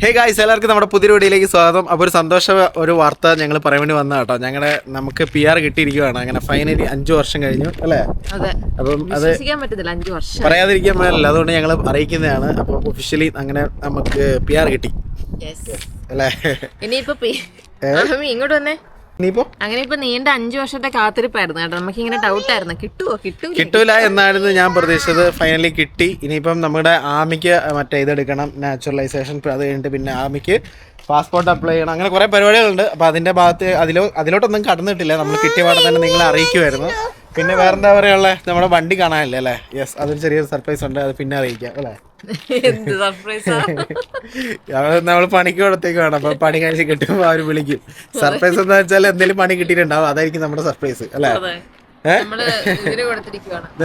Hey guys, എല്ലാവർക്കും നമ്മുടെ പുതിയ വീഡിയോയിലേക്ക് സ്വാഗതം. അപ്പോൾ ഒരു വാർത്ത ഞങ്ങൾ പറയാൻ വേണ്ടി വന്ന കേട്ടോ. നമുക്ക് PR കിട്ടിയിരിക്കുകയാണ്. അങ്ങനെ ഫൈനലി 5 വർഷം കഴിഞ്ഞു അല്ലേ? അപ്പം അത് പറയാതിരിക്കാൻ മേലല്ല, അതുകൊണ്ട് ഞങ്ങൾ അറിയിക്കുന്നതാണ്. അപ്പോൾ ഒഫീഷ്യലി അങ്ങനെ നമുക്ക് PR കിട്ടി അല്ലേ? ഇങ്ങോട്ട് വന്നേ. അങ്ങനെ ഇപ്പൊ നീണ്ട 5 വർഷത്തെ കാത്തിരിപ്പായിരുന്നു കേട്ടോ. നമുക്ക് ഇങ്ങനെ ഡൗട്ടായിരുന്നു, കിട്ടൂല എന്നായിരുന്നു ഞാൻ പ്രതീക്ഷിച്ചത്. ഫൈനലി കിട്ടി. ഇനിയിപ്പം നമ്മുടെ ആമിക്ക് മറ്റേ ഇതെടുക്കണം, നാച്ചുറലൈസേഷൻ. അത് കഴിഞ്ഞിട്ട് പിന്നെ ആമിക്ക് പാസ്പോർട്ട് അപ്ലൈ ചെയ്യണം. അങ്ങനെ കുറെ പരിപാടികളുണ്ട്. അപ്പൊ അതിന്റെ ഭാഗത്ത് അതിലോട്ടൊന്നും കടന്നിട്ടില്ല. നമ്മൾ കിട്ടിയ പാടെ തന്നെ നിങ്ങളെ അറിയിക്കുമായിരുന്നു. പിന്നെ വേറെന്താ പറയാനുള്ള, നമ്മുടെ വണ്ടി കാണാനില്ല അല്ലേ? യെസ്, അതൊരു ചെറിയൊരു സർപ്രൈസ് ഉണ്ട്. അത് പിന്നെ അറിയിക്കാം അല്ലേ? നമ്മൾ പണിക്ക് കൊടുത്തേക്കാണ്. അപ്പൊ പണി കഴിച്ച് കിട്ടുമ്പോ അവര് വിളിക്കും. സർപ്രൈസ് എന്താ വെച്ചാൽ എന്തെങ്കിലും പണി കിട്ടിയിട്ടുണ്ടാവും, അതായിരിക്കും നമ്മുടെ സർപ്രൈസ് അല്ലേ?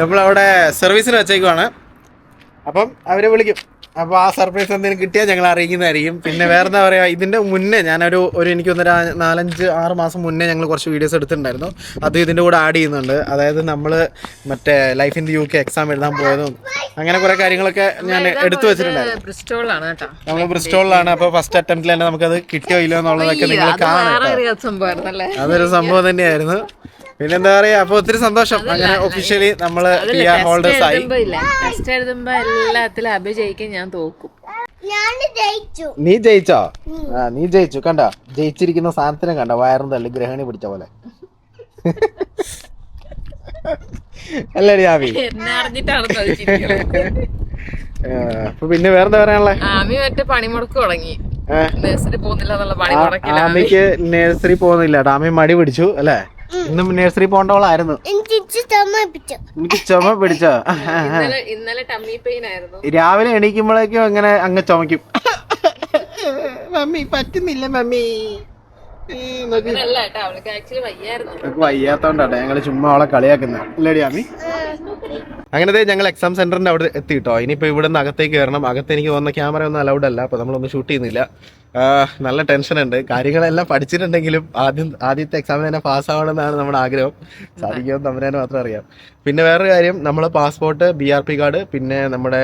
നമ്മളവിടെ സർവീസിന് വെച്ചേക്കുവാണ്. അപ്പം അവര് വിളിക്കും. അപ്പോൾ ആ സർപ്രൈസ് എന്തെങ്കിലും കിട്ടിയാൽ ഞങ്ങൾ അറിയിക്കുന്നതായിരിക്കും. പിന്നെ വേറെന്താ പറയുക, ഇതിൻ്റെ മുന്നേ ഞാനൊരു എനിക്ക് 4-5-6 മാസം മുന്നേ ഞങ്ങൾ കുറച്ച് വീഡിയോസ് എടുത്തിട്ടുണ്ടായിരുന്നു. അത് ഇതിൻ്റെ കൂടെ ആഡ് ചെയ്യുന്നുണ്ട്. അതായത് നമ്മൾ മറ്റേ life in the UK exam എഴുതാൻ പോയതും അങ്ങനെ കുറേ കാര്യങ്ങളൊക്കെ ഞാൻ എടുത്തു വെച്ചിട്ടുണ്ടായിരുന്നു. നമ്മൾ ബ്രിസ്റ്റോളിലാണ്. അപ്പോൾ ഫസ്റ്റ് അറ്റംപ്റ്റിൽ തന്നെ നമുക്കത് കിട്ടിയോ ഇല്ലോ എന്നുള്ളതൊക്കെ നിങ്ങൾ കാണാം. അതൊരു സംഭവം തന്നെയായിരുന്നു. പിന്നെന്താ പറയാ, അപ്പൊ ഒത്തിരി സന്തോഷം. അങ്ങനെ ഒഫീഷ്യലി നമ്മള് PR ഹോൾഡേഴ്സ് ആയി. എല്ലാത്തിലും അഭിജയിക്കാൻ ഞാൻ തോക്കും. നീ ജയിച്ചോ? നീ ജയിച്ചു. കണ്ട, ജയിച്ചിരിക്കുന്ന സാധനത്തിനെ കണ്ട, വയറും തള്ളി ഗ്രഹണി പിടിച്ച പോലെ അല്ലേ ആമി? അപ്പൊ പിന്നെ വേറെന്താ പറയാനുള്ളേ? ആമി മറ്റേ പണിമുടക്ക് തുടങ്ങി. ആമിക്ക് നഴ്സറി പോകുന്നില്ല. ആമി മടി പിടിച്ചു അല്ലേ? ഇന്നും നഴ്സറി പോകേണ്ടവളായിരുന്നു. എനിക്ക് ചുമ പിടിച്ചോ? ഇന്നലെ ടമ്മി പെയിൻ ആയിരുന്നു. രാവിലെ എണീക്കുമ്പോഴേക്കും അങ്ങനെ അങ്ങ് ചുമക്കും. മമ്മി പറ്റുന്നില്ല മമ്മി. വയ്യാത്തോണ്ടാട്ടെ ഞങ്ങള് ചുമ്മാ അവളെ കളിയാക്കുന്നത് അല്ലേടി ആമി? അങ്ങനത്തെ ഞങ്ങൾ എക്സാം സെന്ററിന്റെ അവിടെ എത്തിയിട്ടോ. ഇനിയിപ്പോ ഇവിടെ നിന്ന് അകത്തേക്ക് കയറണം. അകത്ത് എനിക്ക് തോന്നുന്ന ക്യാമറ ഒന്നും അലൗഡ് അല്ല. അപ്പൊ നമ്മളൊന്നും ഷൂട്ട് ചെയ്യുന്നില്ല. നല്ല ടെൻഷൻ ഉണ്ട്. കാര്യങ്ങളെല്ലാം പഠിച്ചിട്ടുണ്ടെങ്കിലും ആദ്യത്തെ എക്സാമിന് തന്നെ പാസ്സാവണമെന്നാണ് നമ്മുടെ ആഗ്രഹം. സാധിക്കുമെന്ന് തമ്പുരാന് മാത്രം അറിയാം. പിന്നെ വേറൊരു കാര്യം, നമ്മളെ പാസ്പോർട്ട്, BRP കാർഡ്, പിന്നെ നമ്മുടെ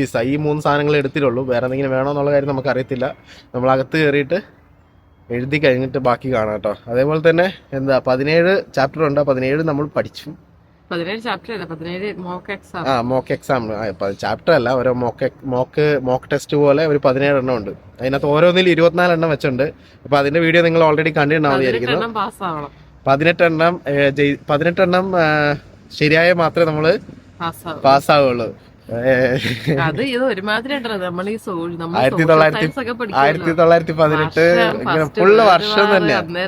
വിസ, ഈ 3 സാധനങ്ങൾ എടുത്തിട്ടുള്ളൂ. വേറെ എന്തെങ്കിലും വേണോ എന്നുള്ള കാര്യം നമുക്ക് അറിയത്തില്ല. നമ്മൾ അകത്ത് കയറിയിട്ട് എഴുതി കഴിഞ്ഞിട്ട് ബാക്കി കാണാം കേട്ടോ. അതേപോലെ തന്നെ 17 ചാപ്റ്റർ ഉണ്ട്. 17 നമ്മൾ പഠിച്ചു. 17 ചാപ്റ്റർ അല്ല, 17 mock exam. Mock exam, chapter അല്ല, ഓരോ മോക്ക് ടെസ്റ്റ് പോലെ ഒരു 17 എണ്ണം ഉണ്ട്. അതിനകത്ത് ഓരോന്നിൽ 24 എണ്ണം വെച്ചുണ്ട്. അപ്പൊ അതിന്റെ വീഡിയോ നിങ്ങൾ ഓൾറെഡി കണ്ടിട്ടുണ്ടാവും വിചാരിക്കുന്നു. 18 എണ്ണം ശരിയായ മാത്രമേ നമ്മള് പാസ്സാവുള്ളൂ. 1918 ഫുള്ള് വർഷം തന്നെയാണ്,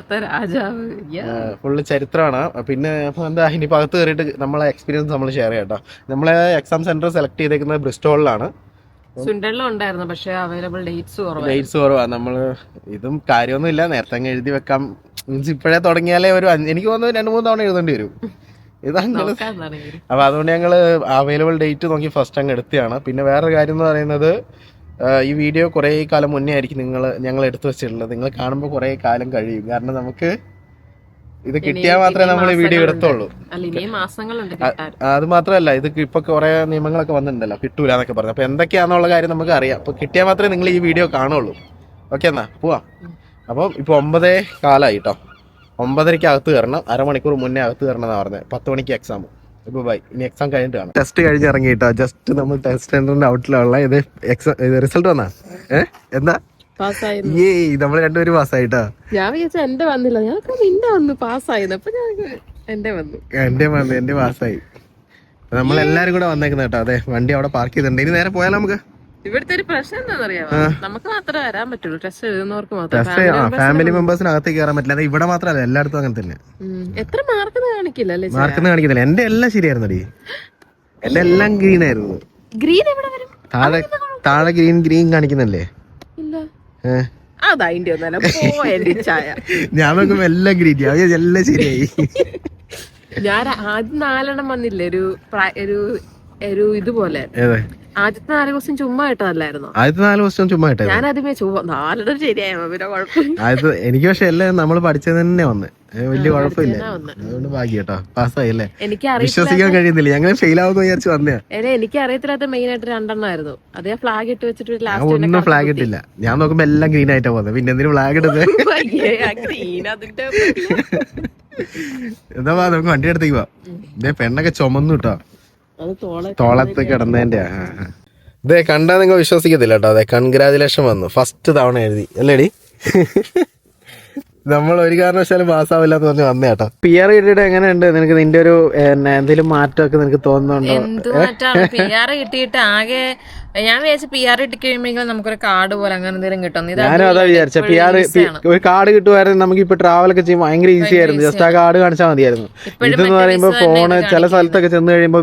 ഫുള്ള് ചരിത്രമാണ്. പിന്നെ എന്താ, ഇനിയിപ്പോ അകത്ത് കയറിയിട്ട് നമ്മളെ എക്സ്പീരിയൻസ് നമ്മൾ ഷെയർ ചെയ്യാം കേട്ടോ. നമ്മളെ എക്സാം സെന്റർ സെലക്ട് ചെയ്തേക്കുന്നത് ബ്രിസ്റ്റോളിലാണ്. ഡേറ്റ്സ് കുറവാണ്. നമ്മള് ഇതും കാര്യമൊന്നുമില്ല, നേരത്തെ അങ്ങ് എഴുതി വെക്കാം. മീൻസ് ഇപ്പോഴേ തുടങ്ങിയാലേ എനിക്ക് തോന്നുന്നു 2-3 തവണ എഴുതേണ്ടി വരും. അപ്പൊ അതുകൊണ്ട് ഞങ്ങള് അവൈലബിൾ ഡേറ്റ് നോക്കി ഫസ്റ്റ് അങ്ങ് എടുത്തതാണ്. പിന്നെ വേറൊരു കാര്യം എന്ന് പറയുന്നത്, ഈ വീഡിയോ കുറെ കാലം മുന്നേ ആയിരിക്കും ഞങ്ങൾ എടുത്തു വെച്ചിട്ടുള്ളത്. നിങ്ങൾ കാണുമ്പോൾ കുറെ കാലം കഴിയും. കാരണം നമുക്ക് ഇത് കിട്ടിയാൽ മാത്രമേ നമ്മൾ ഈ വീഡിയോ എടുത്തുള്ളൂ. അത് മാത്രമല്ല, ഇത് ഇപ്പൊ കുറെ നിയമങ്ങളൊക്കെ വന്നിട്ടുണ്ടല്ലോ, കിട്ടൂല എന്നൊക്കെ പറഞ്ഞു. അപ്പൊ എന്തൊക്കെയാണെന്നുള്ള കാര്യം നമുക്ക് അറിയാം. അപ്പൊ കിട്ടിയാൽ മാത്രമേ നിങ്ങൾ ഈ വീഡിയോ കാണുള്ളൂ. ഓക്കെ, എന്നാ പോവാം. അപ്പം ഇപ്പൊ 9:15 കേട്ടോ. 9:30 അകത്ത് കയറണം. അരമണിക്കൂർ മുന്നേ അകത്ത് കയറണം എന്നാണ് പറഞ്ഞത്. 10 മണിക്ക് എക്സാം. ഇപ്പൊ ബൈ, ഇനി എക്സാം കഴിഞ്ഞിട്ട് കാണാം. ടെസ്റ്റ് കഴിഞ്ഞ് ഇറങ്ങി കേട്ടോ. ജസ്റ്റ് നമ്മൾ ടെസ്റ്റ് സെന്ററിന്റെ ഔട്ടിലുള്ള ഇത് റിസൾട്ട് വന്നാ എന്താ നമ്മൾ 2 പാസ്സായിട്ടോ. ഞാൻ വിചാരിച്ച എന്റെ വന്നില്ല, നിന്റെ വന്നു പാസ്സായിരുന്നു. അപ്പൊ എന്റെ പാസ്സായി. നമ്മളെല്ലാരും കൂടെ വന്നേക്കുന്ന കേട്ടോ. അതെ, വണ്ടി അവിടെ പാർക്ക് ചെയ്തിട്ടുണ്ട്. ഇനി നേരെ പോയാലോ നമുക്ക്? ഇവിടുത്തെ ഒരു പ്രശ്നം എന്താണെന്നറിയാമോ, നമുക്ക് മാത്രമേ വരാൻ പറ്റുള്ളൂ. ടെസ്റ്റ് എഴുതുന്നവർക്ക് മാത്രം. ഫാമിലി മെമ്പേഴ്സിന് അകത്തേക്ക് കയറാൻ പറ്റില്ല. അത് ഇവിടെ മാത്രമല്ല, എല്ലായിടത്തും അങ്ങനെ തന്നെ. എത്ര മാർക്കെന്ന് കാണിക്കില്ല. കാണിക്കുന്നില്ല. എന്റെ എല്ലാം ശരിയായിരുന്നു. എന്റെ എല്ലാം ഗ്രീൻ ആയിരുന്നു. ഗ്രീൻ എവിടെ വരും? താഴെ ഗ്രീൻ കാണിക്കുന്നില്ലേ? ഞാൻ നോക്കുമ്പോ എല്ലാം ഗ്രീൻ, എല്ലാം ശരിയായി. ഞാൻ ആദ്യം 4 എണ്ണം വന്നില്ലേ, ഒരു ഇതുപോലെ ആദ്യത്തെ 4 ദിവസം ചുമ്മാ ഇട്ടതല്ലായിരുന്നു. ആദ്യത്തെ 4 ദിവസം ചുമ്മാ ഇട്ടേ. ഞാൻ ആദ്യമേ 4 ശരിയായോ പിന്നെ കുഴപ്പമില്ല. ആദ്യത്തെ എനിക്ക് പക്ഷെ എല്ലാം നമ്മൾ പഠിച്ചത് തന്നെ വന്ന് വലിയ കുഴപ്പമില്ല. അതുകൊണ്ട് ഭാഗ്യം കേട്ടോ, പാസ്സായി അല്ലേ. വിശ്വസിക്കാൻ കഴിയുന്നില്ല, ഞങ്ങൾ ഫെയിൽ ആവുമെന്ന് വിചാരിച്ചു വന്നേ. എനിക്ക് അറിയത്തില്ലാത്ത മെയിൻ ആയിട്ട് 2 എണ്ണമായിരുന്നു. അതേ ഫ്ലാഗ് ഇട്ട് വെച്ചിട്ട് ഒന്നും ഫ്ലാഗ് ഇട്ടില്ല. ഞാൻ നോക്കുമ്പോ എല്ലാം ഗ്രീൻ ആയിട്ടാ പോകുന്നത്. പിന്നെ എന്തിനു ഫ്ലാഗ് ഇട്ടത്? എന്താ നമുക്ക് വണ്ടി അടുത്തേക്ക് പോവാം. ഇതേ പെണ്ണൊക്കെ ചുമന്നു കേട്ടോ, തോളത്ത് കിടന്നതിന്റെ. ഇതേ കണ്ടാ നിങ്ങൾ വിശ്വസിക്കത്തില്ല കേട്ടോ. അതെ, കൺഗ്രാജുലേഷൻ വന്നു, ഫസ്റ്റ് തവണ എഴുതി അല്ലേടി. നമ്മൾ ഒരു കാരണവശാലും പാസ്സാവില്ല എന്ന് പറഞ്ഞ് വന്നേ കേട്ടോ. PR കിട്ടിയിട്ട് എങ്ങനെയുണ്ട് നിനക്ക്? നിന്റെ ഒരു എന്തെങ്കിലും മാറ്റമൊക്കെ നിനക്ക് തോന്നുന്നുണ്ടോ? എന്ത് മാറ്റാണ് PR കിട്ടിയിട്ട്? ആകെ ഞാൻ വിചാരിച്ച PR കിട്ടി കഴിയുമ്പോൾ നമുക്കൊരു കാർഡ് പോലെ അങ്ങനെ എന്തെങ്കിലും കിട്ടും. ഞാനും അതാ വിചാരിച്ച. ഒരു കാർഡ് കിട്ടുമായിരുന്നു നമുക്ക് ഇപ്പൊ ട്രാവൽ ഒക്കെ ചെയ്യുമ്പോൾ ഭയങ്കര ഈസി ആയിരുന്നു. ജസ്റ്റ് ആ കാർഡ് കാണിച്ചാൽ മതിയായിരുന്നു. ഇതെന്ന് പറയുമ്പോ ഫോണ് ചില സ്ഥലത്തൊക്കെ ചെന്ന് കഴിയുമ്പോ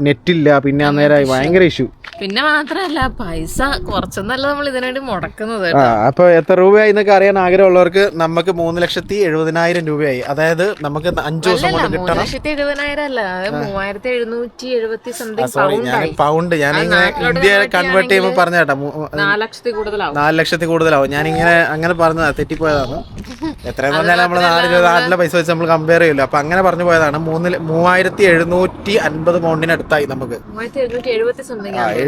നെറ്റില്ല, പിന്നെ അന്നേരമായി ഭയങ്കര ഇഷ്യൂ. പിന്നെ മാത്രല്ല പൈസ കുറച്ചൊന്നല്ല നമ്മൾ ഇതിനുവേണ്ടി മുടക്കുന്നത്. അപ്പൊ എത്ര രൂപയായി എന്നൊക്കെ അറിയാൻ ആഗ്രഹമുള്ളവർക്ക് നമുക്ക് 3,70,000 രൂപയായി. അതായത് നമുക്ക് 5 ദിവസം കൊണ്ട് കിട്ടണം. 3,70,000 അല്ല, 3,770 സംതിങ് പൗണ്ട്. ഞാനിങ്ങനെ ഇന്ത്യ കൺവേർട്ട് ചെയ്യുമ്പോൾ പറഞ്ഞ കേട്ടോ 4 ലക്ഷത്തിൽ കൂടുതലാവും. ഞാനിങ്ങനെ അങ്ങനെ പറഞ്ഞതാ, തെറ്റിപ്പോയതാണ്. എത്രയെന്ന് പറഞ്ഞാൽ നമ്മള് നാട്ടിലെ പൈസ വെച്ച് നമ്മൾ കമ്പയർ ചെയ്യില്ല. അപ്പൊ അങ്ങനെ പറഞ്ഞു പോയതാണ്. 3,750 പൗണ്ടിനടുത്തായി നമുക്ക്.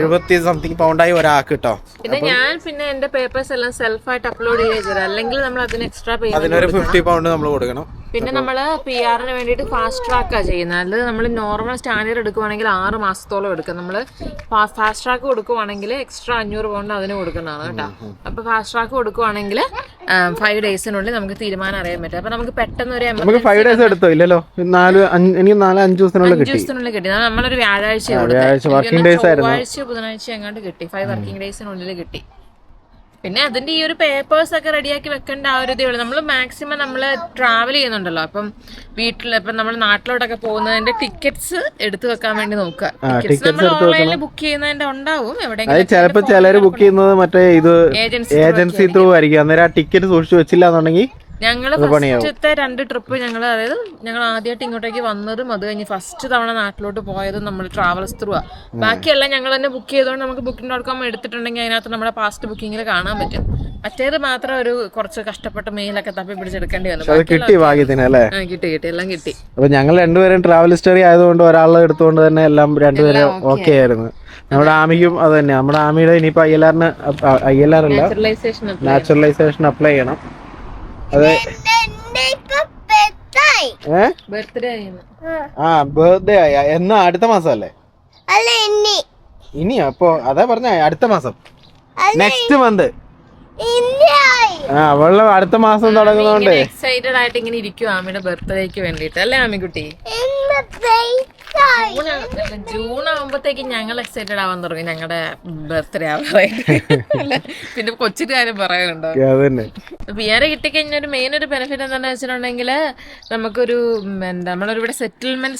70 സംതിങ് പൗണ്ടായി ഒരാൾക്ക് കേട്ടോ. പിന്നെ ഞാൻ എന്റെ പേപ്പേഴ്സ് എല്ലാം സെൽഫായിട്ട് അപ്ലോഡ് ചെയ്ത്, അല്ലെങ്കിൽ നമ്മൾ അതിന് എക്സ്ട്രാ അതിനൊരു 50 പൗണ്ട് നമ്മൾ കൊടുക്കണം. പിന്നെ നമ്മള് PR-ന് വേണ്ടിയിട്ട് ഫാസ്റ്റ് ട്രാക്കാ ചെയ്യുന്നത്. അത് നമ്മൾ നോർമൽ സ്റ്റാൻഡേർഡ് എടുക്കുവാണെങ്കിൽ 6 മാസത്തോളം എടുക്കും. നമ്മള് ഫാസ്റ്റ് ട്രാക്ക് കൊടുക്കുവാണെങ്കിൽ എക്സ്ട്രാ 500 പൗണ്ട് അതിന് കൊടുക്കുന്നതാണ് കേട്ടോ. അപ്പൊ ഫാസ്റ്റ് ട്രാക്ക് കൊടുക്കുവാണെങ്കിൽ 5 ഡേയ്സിനുള്ളിൽ നമുക്ക് തീരുമാനം അറിയാൻ പറ്റും. അപ്പൊ നമുക്ക് പെട്ടെന്ന് ഒരു 5 ഡേയ്സ് എടുത്തോ? ഇല്ലല്ലോ, 4-5 ദിവസത്തിനുള്ളിൽ കിട്ടി. നമ്മളൊരു വ്യാഴാഴ്ച ബുധനാഴ്ച അങ്ങോട്ട് കിട്ടി. 5 വർക്കിംഗ് ഡേയ്സിനുള്ളിൽ കിട്ടി. പിന്നെ അതിന്റെ ഈ ഒരു പേപ്പേഴ്സ് ഒക്കെ റെഡിയാക്കി വെക്കേണ്ട ആ ഒരു ഇതേ ഉള്ളൂ. നമ്മൾ മാക്സിമം നമ്മൾ ട്രാവൽ ചെയ്യുന്നുണ്ടല്ലോ, അപ്പം വീട്ടിൽ ഇപ്പം നമ്മൾ നാട്ടിലോട്ടൊക്കെ പോകുന്നതിന്റെ ടിക്കറ്റ്സ് എടുത്തു വെക്കാൻ വേണ്ടി നോക്കുക. ടിക്കറ്റ്സ് നമ്മൾ ഓൺലൈനിൽ ബുക്ക് ചെയ്യുന്നതിന്റെ ഉണ്ടാവും. എവിടെയെങ്കിലും ചിലപ്പോ ചിലര് ബുക്ക് ചെയ്യുന്നത് മറ്റേ ഇത് ഏജൻസി ത്രൂ ആയിരിക്കും. അന്നേരം ആ ടിക്കറ്റ് സൂക്ഷിച്ചു വെച്ചില്ല എന്നുണ്ടെങ്കിൽ ഞങ്ങള് ഫസ്റ്റത്തെ 2 ട്രിപ്പ് ഞങ്ങൾ ആദ്യമായിട്ട് ഇങ്ങോട്ടേക്ക് വന്നതും അത് കഴിഞ്ഞ് ഫസ്റ്റ് തവണ നാട്ടിലോട്ട് പോയതും നമ്മൾ ട്രാവൽസ് ത്രൂ ആ. ബാക്കിയെല്ലാം ഞങ്ങൾ തന്നെ ബുക്ക് ചെയ്തുകൊണ്ട് നമുക്ക് Booking.com എടുത്തിട്ടുണ്ടെങ്കിൽ അതിനകത്ത് നമ്മുടെ പാസ്റ്റ് ബുക്കിങ്ങിൽ കാണാൻ പറ്റും. മറ്റേത് മാത്രം ഒരു കുറച്ച് കഷ്ടപ്പെട്ട് മെയിലൊക്കെ തപ്പി പിടിച്ചെടുക്കേണ്ടി വന്നു. കിട്ടി ഭാഗ്യത്തിന് അല്ലേ? കിട്ടി എല്ലാം കിട്ടി. അപ്പൊ ഞങ്ങൾ രണ്ടുപേരും ട്രാവൽ ഹിസ്റ്ററി ആയതുകൊണ്ട് ഒരാളെ എടുത്തുകൊണ്ട് തന്നെ എല്ലാം രണ്ടുപേരും ഓക്കെ ആയിരുന്നു. നമ്മുടെ ആമിക്കും അത് തന്നെ. നമ്മുടെ ആമിയുടെ ഇനിയിപ്പോ ILR അല്ല, നാച്ചുറലൈസേഷൻ അപ്ലൈ ചെയ്യണം. അതെ, ബർത്ത്ഡേ ആയ എന്നാ? അടുത്ത മാസം അല്ലേ? ഇനി അപ്പൊ അതാ പറഞ്ഞ അടുത്ത മാസം, നെക്സ്റ്റ് മന്ത്. അവള് അടുത്ത മാസം തുടങ്ങുന്നോണ്ട് എക്സൈറ്റഡ് ആയിട്ട് ഇങ്ങനെ ഇരിക്കും ആമിയുടെ ബർത്ത്ഡേക്ക് വേണ്ടിട്ട് അല്ലേ ആമിക്കുട്ടി? ജൂൺ ആവുമ്പത്തേക്ക് ഞങ്ങൾ എക്സൈറ്റഡ് ആവാൻ തുടങ്ങി ഞങ്ങളുടെ ബർത്ത്ഡേ ആവാറായിട്ട്. പിന്നെ കൊച്ചിന്റെ കാര്യം പറയാനുണ്ടോ? PR കിട്ടിക്കഴിഞ്ഞ ഒരു മെയിൻ ഒരു ബെനിഫിറ്റ് എന്താണെന്ന് വെച്ചിട്ടുണ്ടെങ്കിൽ നമുക്കൊരു നമ്മളൊരു സെറ്റിൽമെന്റ്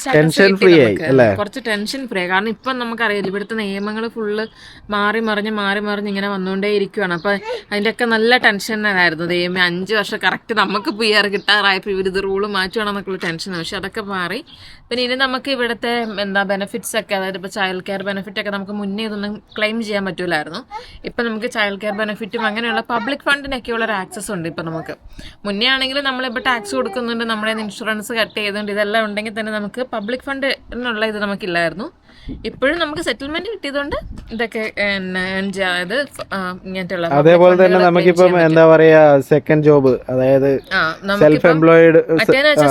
കുറച്ച് ടെൻഷൻ ഫ്രീ. കാരണം ഇപ്പം നമുക്കറിയാം ഇവിടുത്തെ നിയമങ്ങൾ ഫുള്ള് മാറി മറിഞ്ഞ് ഇങ്ങനെ വന്നുകൊണ്ടേ ഇരിക്കുവാണ്. അപ്പൊ അതിന്റെ ഒക്കെ നല്ല ടെൻഷൻ ആയിരുന്നു. ദൈവമേ 5 വർഷം കറക്റ്റ് നമുക്ക് PR കിട്ടാറായപ്പോൾ ഇവരിത് റൂള് മാറ്റുവാണെന്നൊക്കെയുള്ള ടെൻഷൻ. പക്ഷെ അതൊക്കെ മാറി. പിന്നെ ഇനി നമുക്ക് ഇവിടുത്തെ ബെനിഫിറ്റ്സ് ഒക്കെ, അതായത് ഇപ്പോൾ ചൈൽഡ് കെയർ ബെനിഫിറ്റ് ഒക്കെ നമുക്ക് മുന്നേ ഇതൊന്നും ക്ലെയിം ചെയ്യാൻ പറ്റൂലായിരുന്നു. ഇപ്പം നമുക്ക് ചൈൽഡ് കെയർ ബെനിഫിറ്റും അങ്ങനെയുള്ള പബ്ലിക് ഫണ്ടിനൊക്കെയുള്ള ഒരു ആക്സസ് ഉണ്ട് ഇപ്പം നമുക്ക്. മുന്നേ ആണെങ്കിൽ നമ്മളിപ്പോൾ ടാക്സ് കൊടുക്കുന്നുണ്ട്, നമ്മുടെ ഇൻഷുറൻസ് കട്ട് ചെയ്തുകൊണ്ട് ഇതെല്ലാം ഉണ്ടെങ്കിൽ തന്നെ നമുക്ക് പബ്ലിക് ഫണ്ടിനുള്ള ഇത് നമുക്കില്ലായിരുന്നു. ഇപ്പോഴും നമുക്ക് സെറ്റിൽമെന്റ് കിട്ടിയതുകൊണ്ട് ഇതൊക്കെ ഇങ്ങനത്തെയുള്ള. അതേപോലെ തന്നെ നമുക്കിപ്പം എന്താ പറയാ സെക്കൻഡ് ജോബ്, അതായത് സെൽഫ് എംപ്ലോയിഡ്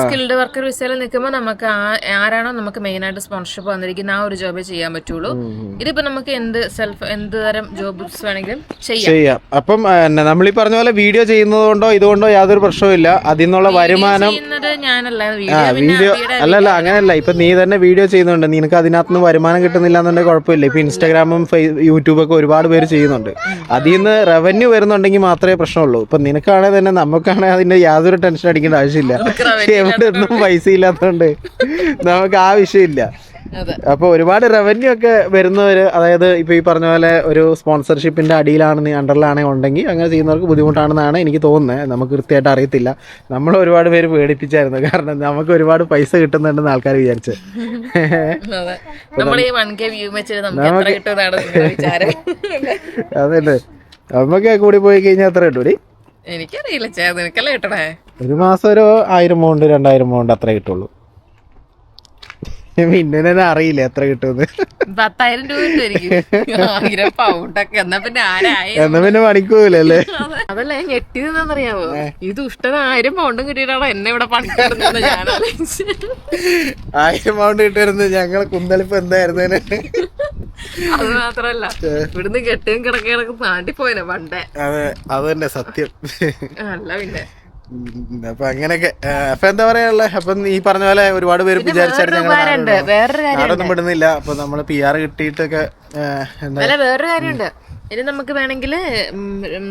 സ്കിൽഡ് വർക്കർ വിസയിൽ നിൽക്കുമ്പോൾ നമുക്ക് ആരാണോ നമുക്ക് മെയിൻ ആയിട്ട് സ്പോൺസർഷിപ്പ് വന്നിരിക്കുന്ന ആ ഒരു ജോബേ ചെയ്യാൻ പറ്റുള്ളൂ. ഇതിപ്പോ നമുക്ക് എന്ത് തരം ജോബ്സ് വേണമെങ്കിലും ചെയ്യാം. അപ്പം നമ്മൾ ഈ പറഞ്ഞ പോലെ വീഡിയോ ചെയ്യുന്നതുകൊണ്ടോ ഇതുകൊണ്ടോ യാതൊരു പ്രശ്നവുമില്ല. അതിൽ നിന്നുള്ള വരുമാനം ഞാനല്ല, വീഡിയോ അല്ലല്ല അങ്ങനെയല്ല. ഇപ്പൊ നീ തന്നെ വീഡിയോ ചെയ്യുന്നുണ്ട്, നിനക്ക് അതിനകത്ത് വരുമാനം കിട്ടുന്നില്ല എന്നുണ്ടെങ്കിൽ കുഴപ്പമില്ല. ഇപ്പൊ ഇൻസ്റ്റാഗ്രാമും യൂട്യൂബൊക്കെ ഒരുപാട് പേര് ചെയ്യുന്നുണ്ട്. അതിൽ നിന്ന് റവന്യൂ വരുന്നുണ്ടെങ്കിൽ മാത്രമേ പ്രശ്നമുള്ളൂ. ഇപ്പൊ നിനക്കാണെങ്കിൽ തന്നെ നമുക്കാണെങ്കിൽ അതിന്റെ യാതൊരു ടെൻഷൻ അടിക്കേണ്ട ആവശ്യമില്ല. എവിടെ ഒന്നും പൈസ ഇല്ലാത്തതുകൊണ്ട് നമുക്ക് ആ വിഷയമില്ല. അതെ. അപ്പോൾ ഒരുപാട് റവന്യൂ ഒക്കെ വരുന്നവര്, അതായത് ഇപ്പൊ ഈ പറഞ്ഞ പോലെ ഒരു സ്പോൺസർഷിപ്പിന്റെ അടിയിലാണ് അണ്ടറിലാണെങ്കിൽ ഉണ്ടെങ്കിൽ അങ്ങനെ ചെയ്യുന്നവർക്ക് ബുദ്ധിമുട്ടാണെന്നാണ് എനിക്ക് തോന്നുന്നത്. നമുക്ക് കൃത്യമായിട്ട് അറിയത്തില്ല. നമ്മൾ ഒരുപാട് പേര് പേടിപ്പിച്ചായിരുന്നു, കാരണം നമുക്ക് ഒരുപാട് പൈസ കിട്ടുന്നുണ്ടെന്ന് ആൾക്കാർ വിചാരിച്ചു. അതല്ലേ, നമുക്ക് കൂടി പോയി കഴിഞ്ഞാൽ എത്ര കിട്ടൂടി? എനിക്കറിയില്ല, നിനക്കല്ലേ കിട്ടണേ. ഒരു മാസം ഒരു 1000 പൗണ്ട് 2000 പൗണ്ട് അത്രേ കിട്ടുള്ളൂ. പിന്നെ അറിയില്ല എത്ര കിട്ടുമെന്ന്. 10,000 രൂപ കിട്ടുമായിരിക്കും. 1000 പൗണ്ടൊക്കെ എന്നാ പിന്നെ പണിക്കൂലല്ലേ? അതല്ല, ഞാൻ ഞെട്ടിയതെന്നറിയാവോ, ഈ ദുഷ്ടന് 1000 പൗണ്ടും കിട്ടിയിട്ടാണോ എന്നെ ഇവിടെ പണിക്കിടുന്നത്? ഞാൻ 1000 പൗണ്ട് കിട്ടുമായിരുന്നു, ഞങ്ങളെ കുന്തളിപ്പ് എന്തായിരുന്നു. അത് മാത്രല്ല, ഇവിടുന്ന് കെട്ടും കിടക്കും നാട്ടിൽ പോയനെ പണ്ടേ. അതെ, അത് തന്നെ സത്യം. അല്ല പിന്നെ അപ്പൊ അങ്ങനെയൊക്കെ. അപ്പൊ എന്താ പറയാ, അപ്പൊ ഈ പറഞ്ഞ പോലെ ഒരുപാട് പേര് വിചാരിച്ചായിരുന്നു നാടൊന്നും വിടുന്നില്ല. അപ്പൊ നമ്മള് PR കിട്ടിയിട്ടൊക്കെ വേറൊരു കാര്യമുണ്ട്. ഇനി നമുക്ക് വേണമെങ്കിൽ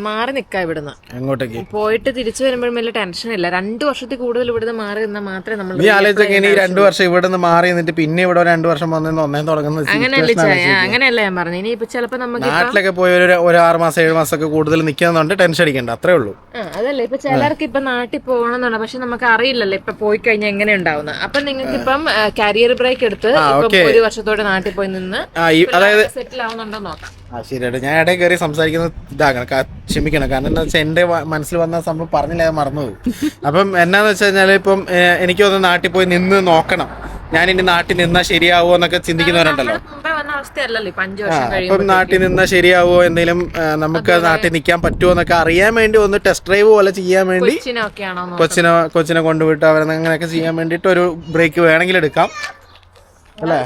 മാറി നിക്കാം ഇവിടുന്ന്. അങ്ങോട്ടേക്ക് പോയിട്ട് തിരിച്ചു വരുമ്പോഴും വലിയ ടെൻഷൻ ഇല്ല. 2 വർഷത്തിൽ കൂടുതൽ ഇവിടുന്ന് മാറി നിന്നാൽ മാത്രമേ നമ്മൾ ഈ ആലോചിച്ചൊക്കെ ഇനി 2 വർഷം ഇവിടെ നിന്ന് മാറി നിന്നിട്ട് പിന്നെ ഇവിടെ 2 വർഷം വന്നു ഒന്നേ തുടങ്ങുന്നത്. അങ്ങനെയല്ല ഞാൻ പറഞ്ഞു. ഇനി ഇപ്പൊ ചിലപ്പോ നമുക്ക് നാട്ടിലൊക്കെ പോയി ഒരു 6 മാസം 7 മാസം ഒക്കെ കൂടുതൽ നിൽക്കുന്നുണ്ട്, ടെൻഷൻ അടിക്കണ്ട, അത്രേ ഉള്ളൂ. അതല്ല, ഇപ്പൊ ചിലർക്ക് ഇപ്പൊ നാട്ടിൽ പോകണമെന്നാണ്, പക്ഷെ നമുക്ക് അറിയില്ലല്ലോ ഇപ്പൊ പോയി കഴിഞ്ഞാൽ എങ്ങനെ ഉണ്ടാവുന്നത്. അപ്പൊ നിങ്ങൾക്ക് ഇപ്പം കരിയർ ബ്രേക്ക് എടുത്ത് 1 വർഷത്തോടെ നാട്ടിൽ പോയി നിന്ന് അതായത് സെറ്റിൽ ആവുന്നുണ്ടോ നോക്കാം. ശരിയായിട്ട് ഞാൻ ഇടയിൽ കയറി സംസാരിക്കുന്നത് ഇതാക്കണം, ക്ഷമിക്കണം. കാരണം എന്താ വെച്ചാൽ എൻ്റെ മനസ്സിൽ വന്ന സംഭവം പറഞ്ഞില്ല, അത് മറന്നുപോയി. അപ്പം എന്നാന്ന് വെച്ച് കഴിഞ്ഞാൽ ഇപ്പം എനിക്കൊന്ന് നാട്ടിൽ പോയി നിന്ന് നോക്കണം, ഞാൻ ഇനി നാട്ടിൽ നിന്നാൽ ശരിയാവോ എന്നൊക്കെ ചിന്തിക്കുന്നവരുണ്ടല്ലോ. അപ്പം നാട്ടിൽ നിന്നാൽ ശരിയാവോ, എന്തെങ്കിലും നമുക്ക് നാട്ടിൽ നിൽക്കാൻ പറ്റുമോ എന്നൊക്കെ അറിയാൻ വേണ്ടി ഒന്ന് ടെസ്റ്റ് ഡ്രൈവ് പോലെ ചെയ്യാൻ വേണ്ടി കൊച്ചിനെ കൊണ്ടുപോയിട്ട് അവരെങ്ങനെയൊക്കെ ചെയ്യാൻ വേണ്ടിയിട്ട് ഒരു ബ്രേക്ക് വേണമെങ്കിൽ എടുക്കാം അല്ലേ.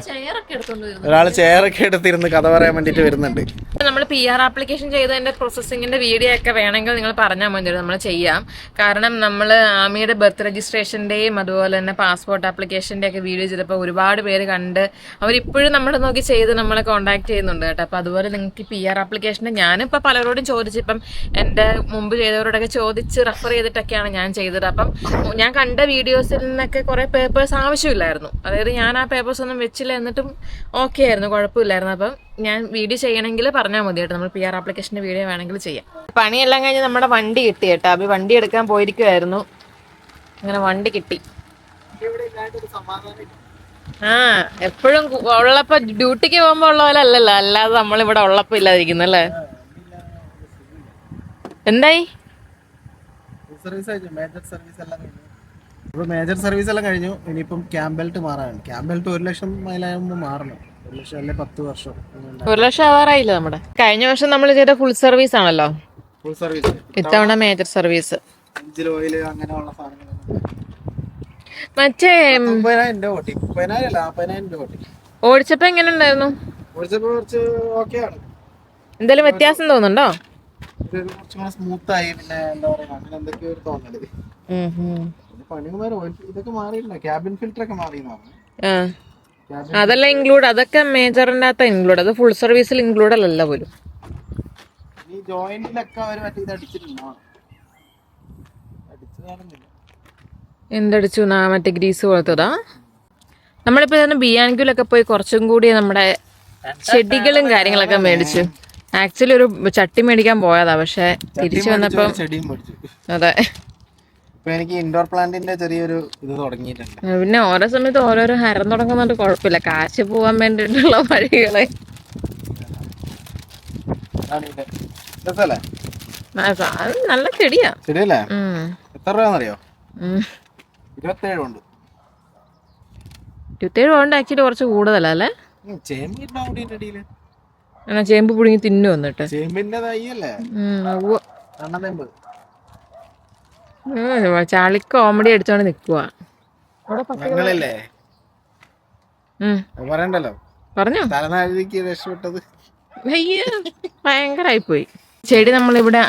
ഒരാൾ ചെയറൊക്കെ എടുത്തിരുന്ന് കഥ പറയാൻ വേണ്ടിട്ട് വരുന്നുണ്ട്. നമ്മൾ PR ആപ്ലിക്കേഷൻ ചെയ്തതിന്റെ പ്രോസസ്സിങ്ങിന്റെ വീഡിയോ ഒക്കെ വേണമെങ്കിൽ നിങ്ങൾ പറഞ്ഞാൽ മതി, നമ്മൾ ചെയ്യാം. കാരണം നമ്മൾ ആമിയുടെ ബർത്ത് രജിസ്ട്രേഷന്റെയും അതുപോലെ തന്നെ പാസ്പോർട്ട് ആപ്ലിക്കേഷന്റെ ഒക്കെ വീഡിയോ ചെയ്തപ്പോൾ ഒരുപാട് പേര് കണ്ട് അവരിപ്പോഴും നമ്മളെ നോക്കി ചെയ്ത് നമ്മളെ കോൺടാക്ട് ചെയ്യുന്നുണ്ട് കേട്ടോ. അപ്പൊ അതുപോലെ നിങ്ങൾക്ക് PR ആപ്ലിക്കേഷന്റെ ഞാനിപ്പോൾ പലരോടും ചോദിച്ചു, ഇപ്പം എൻ്റെ മുമ്പ് ചെയ്തവരോടൊക്കെ ചോദിച്ച് റെഫർ ചെയ്തിട്ടൊക്കെയാണ് ഞാൻ ചെയ്തത്. അപ്പം ഞാൻ കണ്ട വീഡിയോസിൽ നിന്നൊക്കെ കുറെ പേപ്പേഴ്സ് ആവശ്യമില്ലായിരുന്നു. അതായത് ഞാൻ ആ പേപ്പേഴ്സ് ഒന്നും വെച്ചില്ല, എന്നിട്ടും ഓക്കെ ആയിരുന്നു, കുഴപ്പമില്ലായിരുന്നു. അപ്പം ഞാൻ വീഡിയോ ചെയ്യണമെങ്കിൽ പറഞ്ഞാൽ മതി കേട്ടോ, നമ്മൾ PR ആപ്ലിക്കേഷൻ്റെ വീഡിയോ വേണമെങ്കിൽ ചെയ്യാം. പണിയെല്ലാം കഴിഞ്ഞ് നമ്മുടെ വണ്ടി കിട്ടി കേട്ടോ. അപ്പൊ വണ്ടി എടുക്കാൻ പോയിരിക്കുമായിരുന്നു, അങ്ങനെ വണ്ടി കിട്ടി. എപ്പോഴും ഉള്ളപ്പോ ഡ്യൂട്ടിക്ക് പോകുമ്പോ ഉള്ള പോലെ അല്ലല്ലോ, അല്ലാതെ നമ്മളിവിടെ ഉള്ളപ്പോ ഇല്ലാതിരിക്കുന്നല്ലേ. എന്തായി മേജർ സർവീസ് എല്ലാം കഴിഞ്ഞു. ഇനിയിപ്പം ക്യാമ്പ് ബെൽറ്റ് മാറാണ്. ക്യാമ്പ് ബെൽറ്റ് 1 ലക്ഷം മൈലാകുമ്പോൾ മാറണം. 1 ലക്ഷം അല്ലെ 10 വർഷം. 1 ലക്ഷം ആവാറായില്ല നമ്മുടെ. കഴിഞ്ഞ വർഷം നമ്മൾ ചെയ്ത ഫുൾ സർവീസ് ആണല്ലോ, ഫുൾ സർവീസ്. ഇത്തവണ മേജർ സർവീസ്. എഞ്ചിൻ ഓയിൽ അങ്ങനെയുള്ള സാധനങ്ങൾ മറ്റേ 40,000 രൂപ ഓടിച്ചപ്പോ എങ്ങനെ ഉണ്ടായിരുന്നു? ഓടിച്ചപ്പോ കുറച്ച് ഓക്കെ ആണ്. എന്തെങ്കിലും വ്യത്യാസം തോന്നുന്നുണ്ടോ? കുറച്ചുകൂടെ സ്മൂത്തായി, പിന്നെ എന്താ പറയാ, അങ്ങനെ എന്തൊക്കെയോ ഒരു തോന്നല്. ഇതൊക്കെ മാറിയില്ല, ക്യാബിൻ ഫിൽറ്റർ ഒക്കെ മാറിയെന്നാണ്. അതെല്ലാം ഇൻക്ലൂഡ്, അതൊക്കെ മേജറിന്റെ അകത്ത് ഇൻക്ലൂഡ്, അത് ഫുൾ സർവീസിൽ ഇൻക്ലൂഡ് അല്ല പോലും. ഈ ജോയിന്റിലൊക്കെ അവർ മറ്റേ ഇത് അടിച്ചിട്ടുണ്ടോ? എന്തടിച്ചു? മറ്റേ ഗ്രീസ് പോലത്തതാ. നമ്മളിപ്പോ ബിയാൻക്യൂലൊക്കെ പോയി കുറച്ചും കൂടി നമ്മുടെ ചെടികളും കാര്യങ്ങളൊക്കെ മേടിച്ചു. ആക്ച്വലി ഒരു ചട്ടി മേടിക്കാൻ പോയതാ, പക്ഷെ തിരിച്ചു വന്നപ്പം അതെ. എനിക്ക് ഇൻഡോർ പ്ലാന്റിന്റെ ചെറിയൊരു ഇത് തുടങ്ങിയിട്ടുണ്ട്. പിന്നെ ഓരോ സമയത്ത് ഓരോരോ ഹരം തുടങ്ങുന്നുണ്ട്, കുഴപ്പമില്ല, കാശ് പോവാൻ വേണ്ടിട്ടുള്ള വഴികളെ. നല്ല ചെടിയാ. ചെടിയല്ലേ? എത്ര രൂപ? 27 ഉണ്ട്. 27 പൗണ്ട് ആക്ച്വലി കുറച്ച് കൂടുതലാ അല്ലേ? ചേമ്പ് പുഴുങ്ങി തിന്നു വന്നിട്ട്. ചേമ്പിന്റെ തൈയല്ലേ? ചാളി കോമഡി അടിച്ചോണ്ട് നിക്കുവാ. പറയണ്ടല്ലോ, പറഞ്ഞോ. രക്ഷപ്പെട്ടത് ഭയങ്കരായി പോയി. ചെടി നമ്മളിവിടെ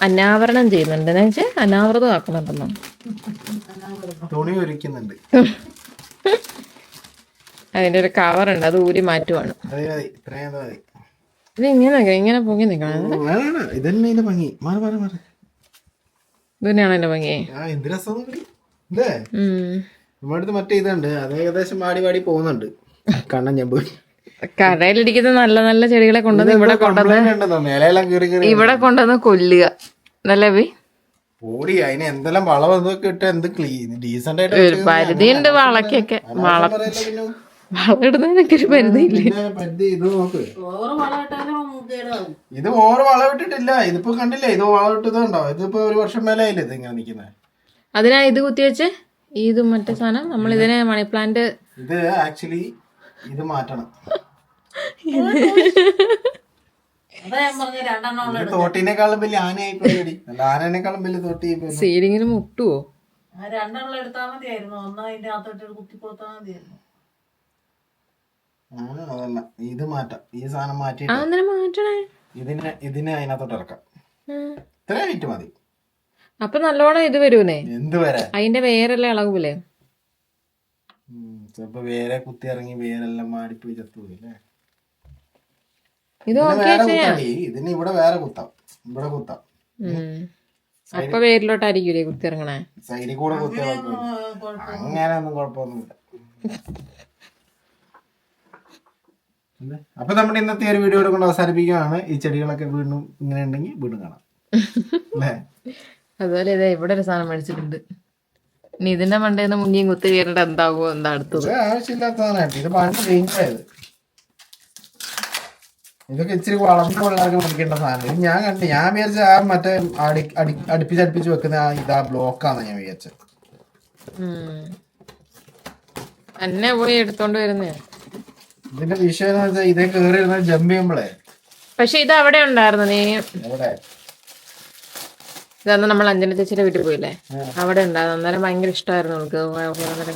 അനാവരണം ചെയ്യുന്നുണ്ട്, എന്ന് വെച്ചാൽ അനാവൃതം ആക്കുന്നുണ്ടെന്നോ, തുണി ഒരുക്കുന്നുണ്ട്. അതിന്റെ ഒരു കവറുണ്ട്, അത് ഊരി മാറ്റുവാണ്. ഇത് ഇങ്ങനെ പൊങ്ങി നിക്കണം. ഇത് തന്നെയാണോ എന്റെ ഭംഗി? നമ്മുടെ അടുത്ത് മറ്റേ ഇതുണ്ട്, അത് ഏകദേശം വാടി പോകുന്നുണ്ട്. കണ്ണൻ ഞമ്പ്. കടയിലിരിക്കുന്ന നല്ല നല്ല ചെടികളെ കൊണ്ടുവന്ന് ഇവിടെ കൊണ്ടുവന്ന് കൊല്ലുക നല്ല ഓടി അതിന് എന്തെല്ലാം വളം ഇതൊക്കെ ഇട്ട് എന്ത് ഡീസന്റ് ആയിട്ട് ഒരു പരിധിയുണ്ട് വളക്കൊക്കെ. വളം ഇടുന്നതിനൊക്കെ ഒരു പരിധിയില്ലേ? ഇത് ഓവർ വളം ഇട്ടിട്ടില്ല. ഇതിപ്പോ കണ്ടില്ലേ, ഇത് വളം ഇട്ടതുണ്ടോ? ഇതിപ്പോ 1 വർഷം മേലെ ആയില്ലേ ഇത് ഇങ്ങനെ നിക്കുന്നത്. അതിനാ ഇത് കുത്തിവെച്ച് ഇത് മറ്റേ സാധനം നമ്മൾ ഇതിനെ മണി പ്ലാന്റ് ഇത് ആക്ച്വലി ഇത് മാറ്റണം. തോട്ടിനേക്കാളും വലിയ ആനയായിപ്പോയി. ആനേക്കാളും വലിയ തോട്ടി. സീലിങ്ങിന് മുട്ടുവോ? 2 എടുത്താൽ മതിയായിരുന്നു. ഒന്നതിന്റെ അകത്തോട്ട് കുത്തി കൊടുത്താൽ മതിയായിരുന്നു. അതല്ല, ഇത് മാറ്റാം. ഈ സാധനം മാറ്റിട്ട് മാറ്റണേ. ഇതിനെ അതിനകത്തോട്ട് ഇറക്കാം. ഇത്ര ഹൈറ്റ് മതി. അപ്പൊ നല്ലോണം ഇത് വരൂന്നേ. എന്ത് വരെ അതിന്റെ വേരെല്ലാം ഇളകൂലേ? ചിലപ്പോ വേറെ കുത്തി ഇറങ്ങി വേരെല്ലാം മാടിപ്പോയി ചത്തുപോയില്ലേ. ഇതിന് ഇവിടെ വേറെ കുത്താം, ഇവിടെ കുത്താം. അപ്പൊ വേരിലോട്ടായിരിക്കൂലേ കുത്തി ഇറങ്ങണേ? സൈഡിൽ കൂടെ കുത്തിയ അങ്ങനെയൊന്നും കുഴപ്പമൊന്നുമില്ല. അപ്പൊ നമ്മുടെ ഇന്നത്തെ ഒരു വീഡിയോ കൊണ്ട് അവസാനിപ്പിക്കുകയാണ്. ഈ ചെടികളൊക്കെ വീണ്ടും ഇങ്ങനെ ഉണ്ടെങ്കിൽ വീണ്ടും കാണാം അല്ലേ? അതുപോലെ ഇതേ ഇവിടെ ഒരു സാധനം മേടിച്ചിട്ടുണ്ട്. ഇനി ഇതിന്റെ മണ്ടേന്ന് മുങ്ങിയും കുത്തി കയറിട്ട് എന്താകുമോ എന്താ അടുത്തത്? ആവശ്യമില്ലാത്ത സാധനമായിട്ട് ഇത് പണ്ട് ഡേഞ്ചറായത്. ഇതൊക്കെ ഇച്ചിരി വളർന്ന പിള്ളേർക്ക് മേടിക്കേണ്ട സാധനം. ഞാൻ വിചാരിച്ച ആ മറ്റേ അടുപ്പിച്ചടുപ്പിച്ച് വെക്കുന്ന ഇതാ ബ്ലോക്കാന്ന് ഞാൻ വിചാരിച്ചത്. എന്നെ പോയി എടുത്തോണ്ട് വരുന്നേ. ഇതിന്റെ വിഷയം എന്ന് വെച്ചാൽ ഇതേ കയറി ഇരുന്ന ജമ്പ് ചെയ്യുമ്പോളേ. പക്ഷെ ഇത് അവിടെ ഉണ്ടായിരുന്നു. നീ എവിടെ? ഇതന്ന് നമ്മൾ അഞ്ജന ചേച്ചിയുടെ വീട്ടിൽ പോയില്ലേ, അവിടെ ഉണ്ടായിരുന്നു. അന്നേരം ഭയങ്കര ഇഷ്ടമായിരുന്നു നമുക്ക്.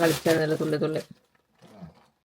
കളിച്ചായിരുന്നല്ലോ തുള്ളി തുള്ളി.